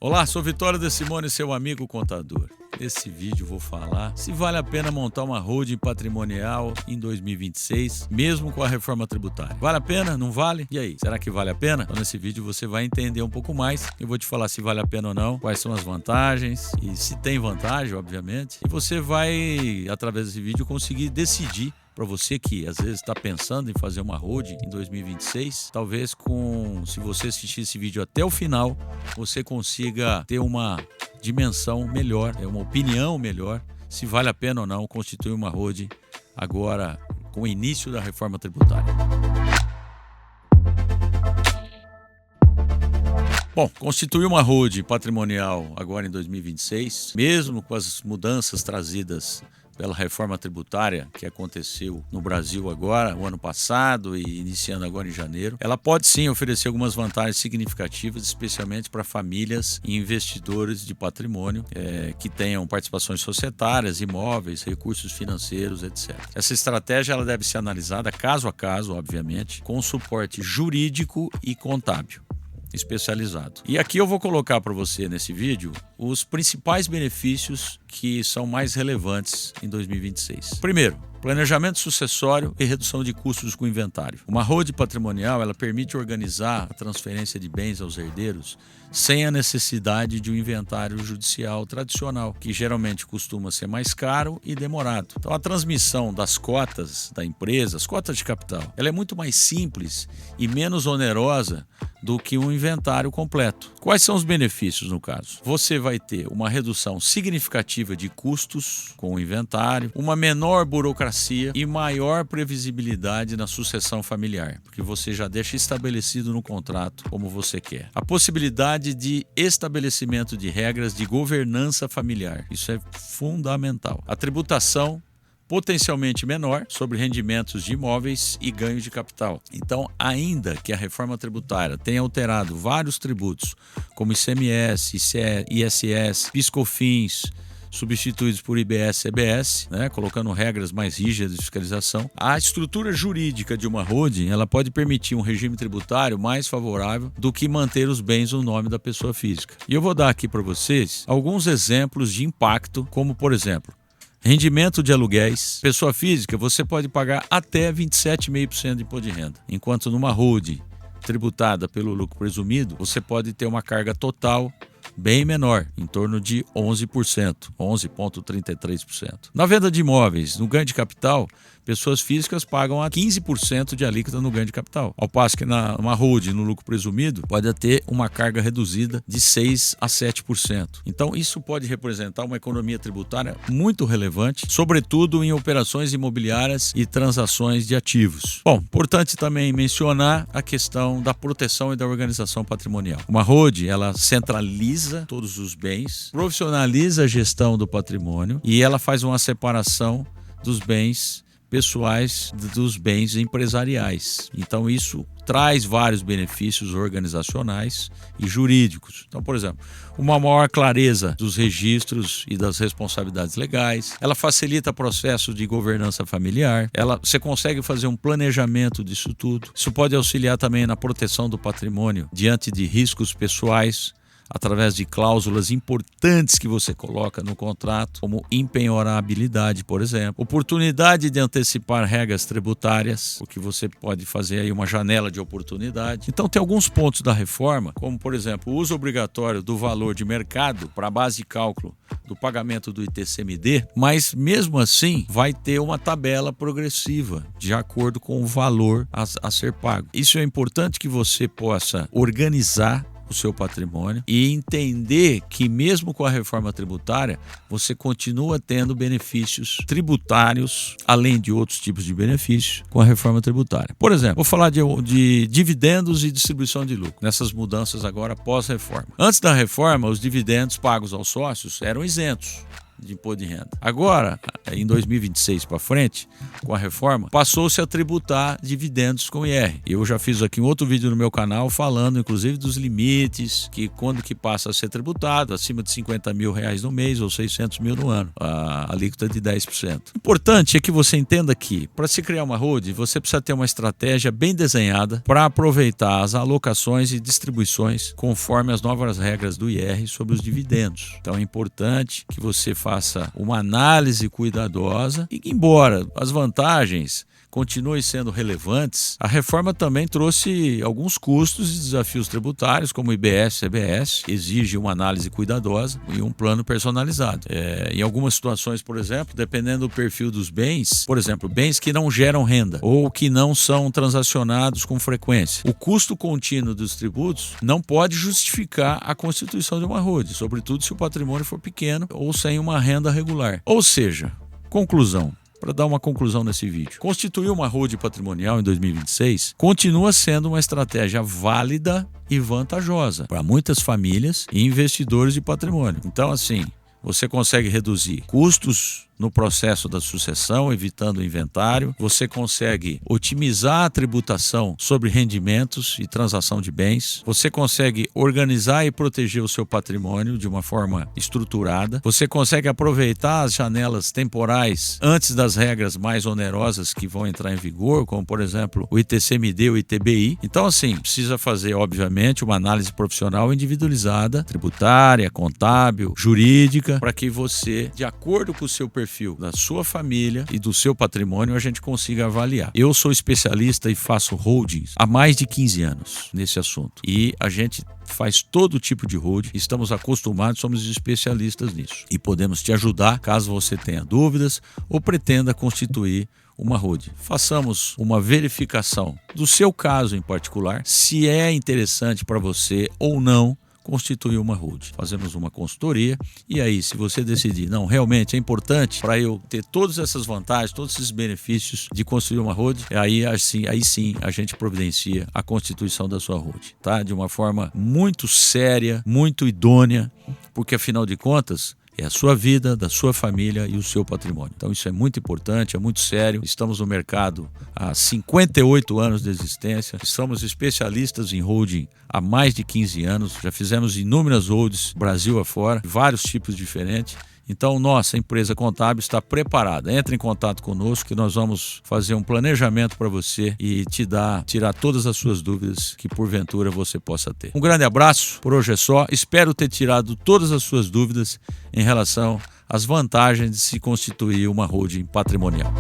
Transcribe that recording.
Olá, sou Vitório De Simone, seu amigo contador. Nesse vídeo vou falar se vale a pena montar uma holding patrimonial em 2026, mesmo com a reforma tributária. Vale a pena? Não vale? E aí, será que vale a pena? Então nesse vídeo você vai entender um pouco mais. Eu vou te falar se vale a pena ou não, quais são as vantagens e se tem vantagem, obviamente. E você vai, através desse vídeo, conseguir decidir. Para você que às vezes está pensando em fazer uma holding em 2026, talvez se você assistir esse vídeo até o final, você consiga ter uma dimensão melhor, uma opinião melhor, se vale a pena ou não constituir uma holding agora com o início da reforma tributária. Bom, constituir uma holding patrimonial agora em 2026, mesmo com as mudanças trazidas pela reforma tributária que aconteceu no Brasil agora, o ano passado e iniciando agora em janeiro, ela pode sim oferecer algumas vantagens significativas, especialmente para famílias e investidores de patrimônio que tenham participações societárias, imóveis, recursos financeiros, etc. Essa estratégia ela deve ser analisada caso a caso, obviamente, com suporte jurídico e contábil especializado. E aqui eu vou colocar para você nesse vídeo os principais benefícios que são mais relevantes em 2026. Primeiro, planejamento sucessório e redução de custos com inventário. Uma holding patrimonial ela permite organizar a transferência de bens aos herdeiros sem a necessidade de um inventário judicial tradicional, que geralmente costuma ser mais caro e demorado. Então a transmissão das cotas da empresa, as cotas de capital, ela é muito mais simples e menos onerosa do que um inventário completo. Quais são os benefícios no caso? Você vai ter uma redução significativa de custos com o inventário, uma menor burocracia e maior previsibilidade na sucessão familiar, porque você já deixa estabelecido no contrato como você quer. A possibilidade de estabelecimento de regras de governança familiar, isso é fundamental. A tributação potencialmente menor sobre rendimentos de imóveis e ganhos de capital. Então, ainda que a reforma tributária tenha alterado vários tributos, como ICMS, ISS, PIS/COFINS, substituídos por IBS e CBS, colocando regras mais rígidas de fiscalização, a estrutura jurídica de uma holding ela pode permitir um regime tributário mais favorável do que manter os bens no nome da pessoa física. E eu vou dar aqui para vocês alguns exemplos de impacto, como por exemplo, rendimento de aluguéis. Pessoa física, você pode pagar até 27,5% de imposto de renda, enquanto numa holding tributada pelo lucro presumido, você pode ter uma carga total bem menor, em torno de 11%, 11,33%. Na venda de imóveis, no ganho de capital, pessoas físicas pagam a 15% de alíquota no ganho de capital, ao passo que numa holding, no lucro presumido, pode ter uma carga reduzida de 6% a 7%. Então, isso pode representar uma economia tributária muito relevante, sobretudo em operações imobiliárias e transações de ativos. Bom, importante também mencionar a questão da proteção e da organização patrimonial. Uma holding, ela centraliza todos os bens, profissionaliza a gestão do patrimônio e ela faz uma separação dos bens pessoais dos bens empresariais. Então isso traz vários benefícios organizacionais e jurídicos. Então, por exemplo, uma maior clareza dos registros e das responsabilidades legais, ela facilita o processo de governança familiar, você consegue fazer um planejamento disso tudo. Isso pode auxiliar também na proteção do patrimônio diante de riscos pessoais, através de cláusulas importantes que você coloca no contrato, como impenhorabilidade, por exemplo, oportunidade de antecipar regras tributárias, porque você pode fazer aí uma janela de oportunidade. Então tem alguns pontos da reforma, como por exemplo, o uso obrigatório do valor de mercado para a base de cálculo do pagamento do ITCMD, mas mesmo assim vai ter uma tabela progressiva de acordo com o valor a ser pago. Isso é importante que você possa organizar o seu patrimônio e entender que mesmo com a reforma tributária você continua tendo benefícios tributários além de outros tipos de benefícios com a reforma tributária. Por exemplo, vou falar de dividendos e distribuição de lucro nessas mudanças agora pós-reforma. Antes da reforma, os dividendos pagos aos sócios eram isentos. de imposto de renda. Agora, em 2026 para frente, com a reforma, passou-se a tributar dividendos com IR. Eu já fiz aqui um outro vídeo no meu canal falando, inclusive, dos limites, que quando que passa a ser tributado, acima de R$50 mil no mês ou 600 mil no ano, a alíquota de 10%. O importante é que você entenda que, para se criar uma holding, você precisa ter uma estratégia bem desenhada para aproveitar as alocações e distribuições conforme as novas regras do IR sobre os dividendos. Então é importante que você faça uma análise cuidadosa e, embora as vantagens continuem sendo relevantes, a reforma também trouxe alguns custos e desafios tributários, como IBS e CBS, que exige uma análise cuidadosa e um plano personalizado. Em algumas situações, por exemplo, dependendo do perfil dos bens, por exemplo, bens que não geram renda ou que não são transacionados com frequência, o custo contínuo dos tributos não pode justificar a constituição de uma holding, sobretudo se o patrimônio for pequeno ou sem uma renda regular. Ou seja, conclusão. Para dar uma conclusão nesse vídeo, constituir uma holding patrimonial em 2026 continua sendo uma estratégia válida e vantajosa para muitas famílias e investidores de patrimônio. Então, assim, você consegue reduzir custos no processo da sucessão, evitando o inventário. Você consegue otimizar a tributação sobre rendimentos e transação de bens. Você consegue organizar e proteger o seu patrimônio de uma forma estruturada. Você consegue aproveitar as janelas temporais antes das regras mais onerosas que vão entrar em vigor, como, por exemplo, o ITCMD e o ITBI. Então, assim, precisa fazer, obviamente, uma análise profissional individualizada, tributária, contábil, jurídica, para que você, de acordo com o seu perfil da sua família e do seu patrimônio, a gente consiga avaliar. Eu sou especialista e faço holdings há mais de 15 anos nesse assunto. E a gente faz todo tipo de holding, estamos acostumados, somos especialistas nisso. E podemos te ajudar caso você tenha dúvidas ou pretenda constituir uma holding. Façamos uma verificação do seu caso em particular, se é interessante para você ou não constituir uma holding. Fazemos uma consultoria e aí, se você decidir, não, realmente é importante para eu ter todas essas vantagens, todos esses benefícios de construir uma holding, aí sim a gente providencia a constituição da sua holding, tá? De uma forma muito séria, muito idônea, porque afinal de contas, é a sua vida, da sua família e o seu patrimônio. Então isso é muito importante, é muito sério. Estamos no mercado há 58 anos de existência. Somos especialistas em holding há mais de 15 anos. Já fizemos inúmeras holdings Brasil afora, vários tipos diferentes. Então, nossa empresa contábil está preparada. Entre em contato conosco que nós vamos fazer um planejamento para você e tirar todas as suas dúvidas que porventura você possa ter. Um grande abraço, por hoje é só. Espero ter tirado todas as suas dúvidas em relação às vantagens de se constituir uma holding patrimonial.